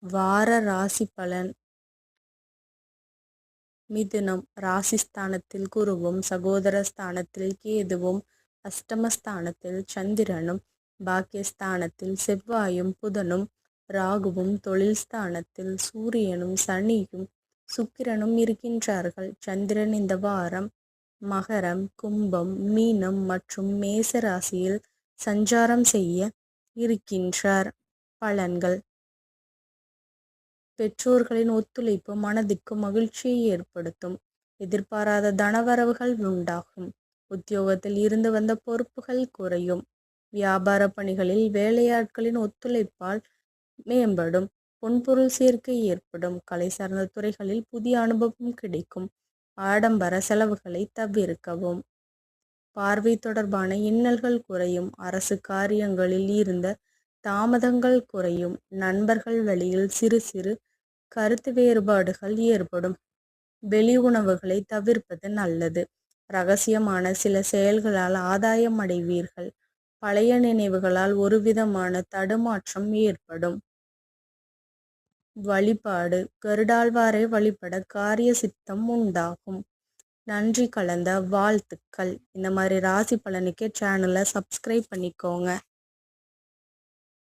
வார ராசி பலன். மிதுனம் ராசிஸ்தானத்தில் குருவும், சகோதர ஸ்தானத்தில் கேதுவும், அஷ்டமஸ்தானத்தில் சந்திரனும், பாக்கியஸ்தானத்தில் செவ்வாயும் புதனும், ராகுவும், தொழில் ஸ்தானத்தில் சூரியனும் சனியும் சுக்கிரனும் இருக்கின்றார்கள். சந்திரன் இந்த வாரம் மகரம், கும்பம், மீனம் மற்றும் மேச ராசியில் சஞ்சாரம் செய்ய இருக்கின்றார். பலன்கள். பெற்றோர்களின் ஒத்துழைப்பு மனதிற்கு மகிழ்ச்சியை ஏற்படுத்தும். எதிர்பாராத தனவரவுகள் உண்டாகும். உத்தியோகத்தில் இருந்து வந்த பொறுப்புகள் குறையும். வியாபார பணிகளில் வேலையாட்களின் ஒத்துழைப்பால் மேம்படும். பொன்பொருள் சேர்க்கை ஏற்படும். கலை சார்ந்த துறைகளில் புதிய அனுபவம் கிடைக்கும். ஆடம்பர செலவுகளை தவிர்க்கவும். பார்வை தொடர்பான இன்னல்கள் குறையும். அரசு காரியங்களில் இருந்த தாமதங்கள் குறையும். நண்பர்கள் வழியில் சிறு சிறு கருத்து வேறுபாடுகள் ஏற்படும். வெளி உணவுகளை தவிர்ப்பது நல்லது. ரகசியமான சில செயல்களால் ஆதாயம் அடைவீர்கள். பழைய நினைவுகளால் ஒரு விதமான தடுமாற்றம் ஏற்படும். வழிபாடு. கருடாழ்வாரை வழிபட காரிய சித்தம் உண்டாகும். நன்றி கலந்த வாழ்த்துக்கள். இந்த மாதிரி ராசி பலனுக்கே சேனலை சப்ஸ்கிரைப் பண்ணிக்கோங்க.